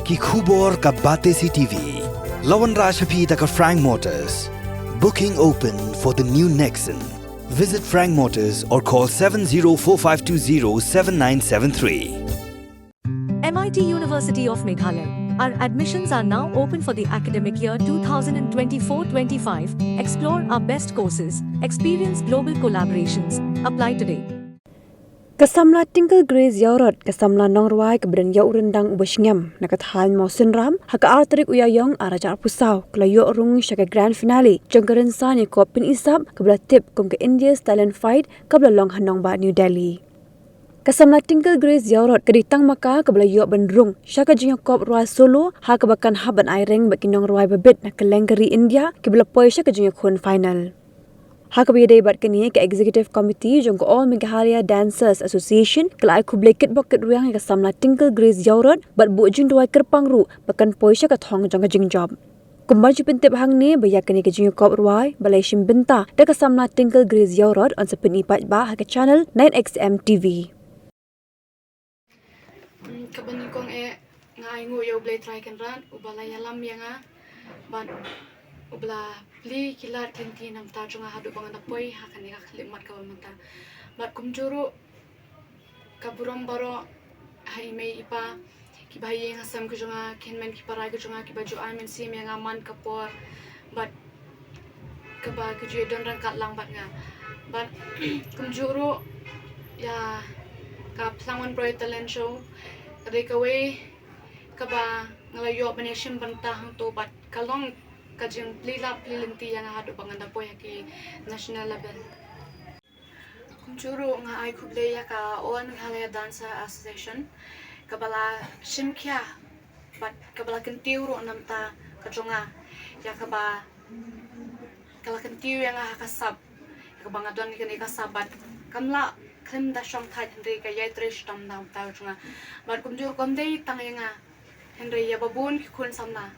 ki khubor ka bate CTV. Lawan Rashaphi taka Frank Motors. Booking open for the new Nexon. Visit Frank Motors or call 7045207973. MIT University of Meghalaya. Our admissions are now open for the academic year 2024-25. Explore our best courses. Experience global collaborations. Apply today. Kasamla tinggal Grace Yaurot kasamla nongruai keberan yau rendang ubashngam nakathan mo sunram haka arterik uyayong arajar pusau kelayo rung syaka grand finale jangkaran sani kopin isap kebla tip kum ke India's talent fight kebla long hanong ba New Delhi. Kasamla tinggal Grace Yaurot keditang maka kebla yo benrung syaka jingyo kop ruai solo ha kebakan haban aireng bagi nongruai bebit nak kelengkeri India kebla poi syaka jingyo kun final. Hakabide bat kini ke Executive Committee jong ko All Meghalaya Dancers Association kelai ku bleket boket ruyang ke samla tinggal Grace Yaurot bat bu jing duai kerpang ru bakan poisha ka thong jong ka jing job. Kumban ju pentep hang ni baya kini ke jing kop ruai balai shim benta de ka samla tinggal Grace Yaurot on sepen ipat ba ha ke channel 9XM TV. Kabani kong ngai ngu yo blay try kan ran ubalay alam yang ban ubla pli kilar kenti nam ta junga hadu bangan apoi hakani ka khlimat ka manta bat kumjuru kaburam baro hai mei ipa ki bhaye ngasam ku junga kenmen ki parai ku junga ki baju amen sim yang aman kapor bat kaba ku ju don ran kat lang bat nga bat kumjuru ya ka plangon pro talent show rekaway kaba ngalayo baneshim banta hang to bat kalong kajing plila plilinti yang hadu bangan dapoy ki national level kumchuru nga ai kuble ya ka All Meghalaya Dance Association kabala shimkya bat kabala kentiuru namta kajonga ya kaba kala kentiu yang hakasab kabanga don ni kasabat kamla klim da shong thai henry ka yai trish tam nam ta junga bat kumjur komdei tangyenga henry ya babun ki kun samna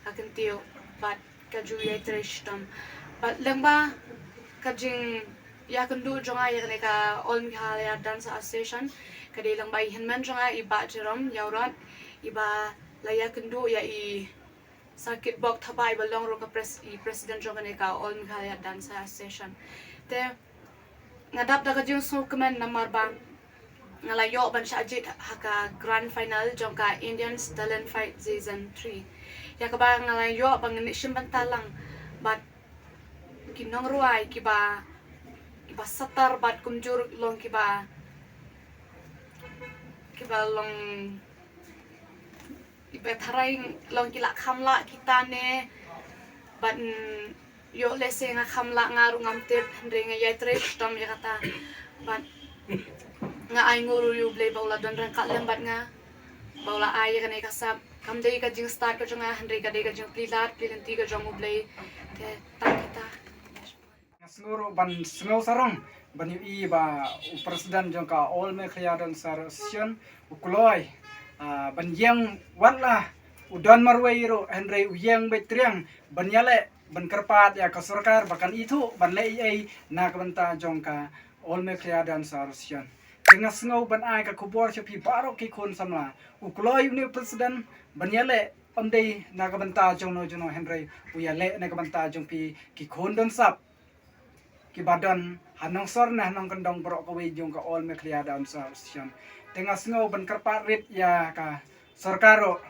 ka kentiu but kaju ya trishtam but lengba kajing ya kendu jonga ya ka All Meghalaya Dance Association kadi lengba hinman jonga iba jerom yaurat iba laya kendu ya i sakit bok thabai balong ro ka president jonga ka All Meghalaya Dance Association te ngadap da kajing so kemen namar bang ngalayo ban shajit haka grand final jongka Indian Talent Fight season 3 ya kabang ngalayo bang ni simbantalang bat kinong ruai kiba satar bat kumjur long kiba long iba tharai long kila khamla kita ne bat yo lese nga khamla ngaru ngamtep ndrenga ya tresh tom ya kata bat nga ay nguru yu blay baula don ran kalem bat nga baula ay kanai kasap kamdei ka jing start ka jonga handre ka dei ka jing plilat plinti ka jong ublay te takita ngoro ban sngo sarong ban yu ba president jong ka All Meghalaya Dance Association ukloi ban yang wala udan marwairo handre uyang betriang ban yale ban kerpat ya ka sarkar bakan itu ban le ai na kabanta jong ka All Meghalaya Dance Association tengah sengau ban ai ka kubor chopi baro ki khon samla ukloi ni president banyale ondei nagabanta jono henry uyale nagabanta jongpi ki khondon sap ki badan hanong sor na hanong kandong bro ko we jong ka All Meghalaya Dance Association tengah sengau ban kerpat rit ya ka sarkaro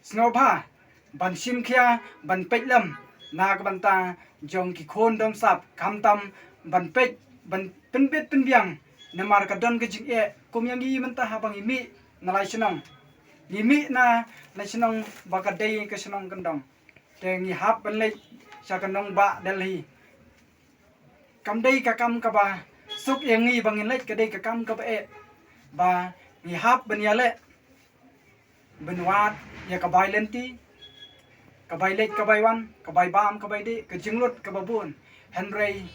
sengau ba ban simkhia ban pejlam nagabanta jong ki khondon sap kamtam ban pej ban penbet penbiang namar ka don gejing kumyang gi mentah abang imi nalai senang imi na senang bakadai ke senang kendong tengi hap benlei sakandong ba Delhi kamdei ka kam ka ba suk yang ngi bangin leit kadai ka kam ka ba ngi hap benyale benwat ya ka bailenti ka bailet ka baiwan ka baibam ka baide ka jinglut ka babun henry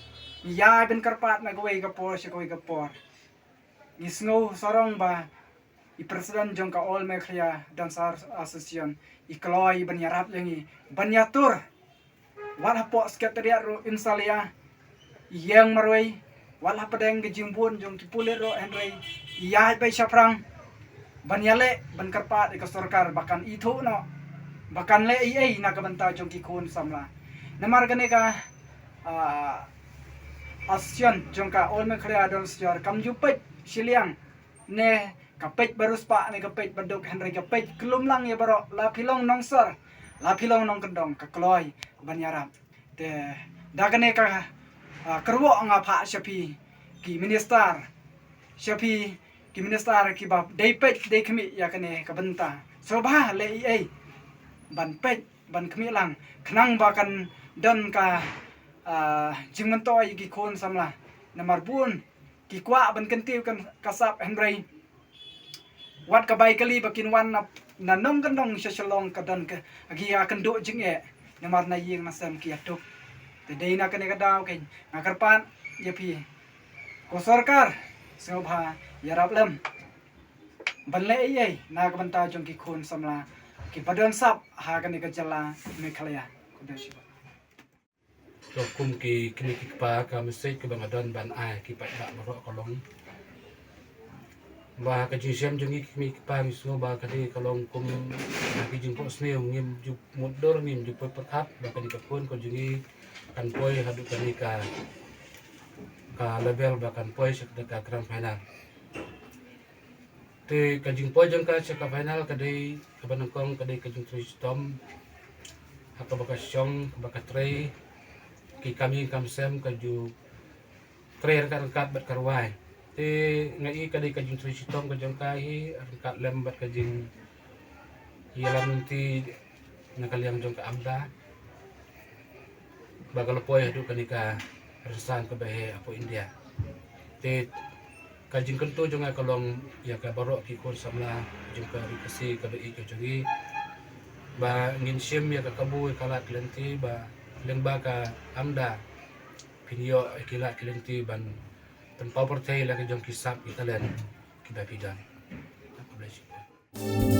ya ben karpat na gawai ka por sa gawai ka por ngisngo sarong ba i president jong ka All Meghalaya Dance Association ikloi banyarap lengi banyatur wala po sekretariat ro insalia yang marway wala padang gejimbun jong kipulir ro henry iya bay saprang ban yale ban karpa de sorkar bakan itu no bakan le ai na ka banta jong ki khun samla namar gane ka ASEAN jong ka ol me khria don sjar kam ju pet siliang ne kapet barus pa ne kapet badok henry kapet kelum lang ya baro la pilong nongsor la pilong nong kendong ka kloi ban yarap te dagane ka kerwo nga pha shapi ki minister shapi ki minister ki bab dei pet dei kmi ya kane ka banta so ba le ai ban pet ban kmi lang khnang ba kan don ka jingman to yi ki khon samla namar bun ki kwa ban kan tiu kan kasap henry wat ka bai kali bakin wan na nong kan dong shalong ka don ka agi akan do jing e namar na ying na sam ki atuk te dei na kane ka daw ken ngakarpan ya pi ko sarkar so bha yarap lem ban le ai na ka banta jong ki khon samla ki padon sap ha kan ka jala Meghalaya ko da shi to kum ki kini ki pa ka message ke bangadon ban ai ki pa ba ro kolong ba ka ji sem jung ki mi pa mi so ba ka di kolong kum ki jing po sneu ngim ju mudor ngim ju po perkat ba ka di ka pun ko jungi kan poi hadu kan ni ka level ba kan poi sek ka grand final te ka jing po jung ka sek ka final ka dei ka banangkong ka dei ka jing tristom haka ba ka syong ba ka trei ki kami kamsem kaju trayer kan kat bat karwai te ngai kadai kajing trisitong kajang kai kat lem bat kajing yalam ti nakaliang jong ka amda bagal poy hadu kanika resan ke behe apo India te kajing kento jong kalong ya ka barok ki kon samla jong ka rikasi ka bei ka jongi ba ngin sim ya ka kabu kalat lenti ba lengba ka amda pinyo kilat kilenti ban pen power tay lagi jong kisap italen kibapidan. Aku belajar.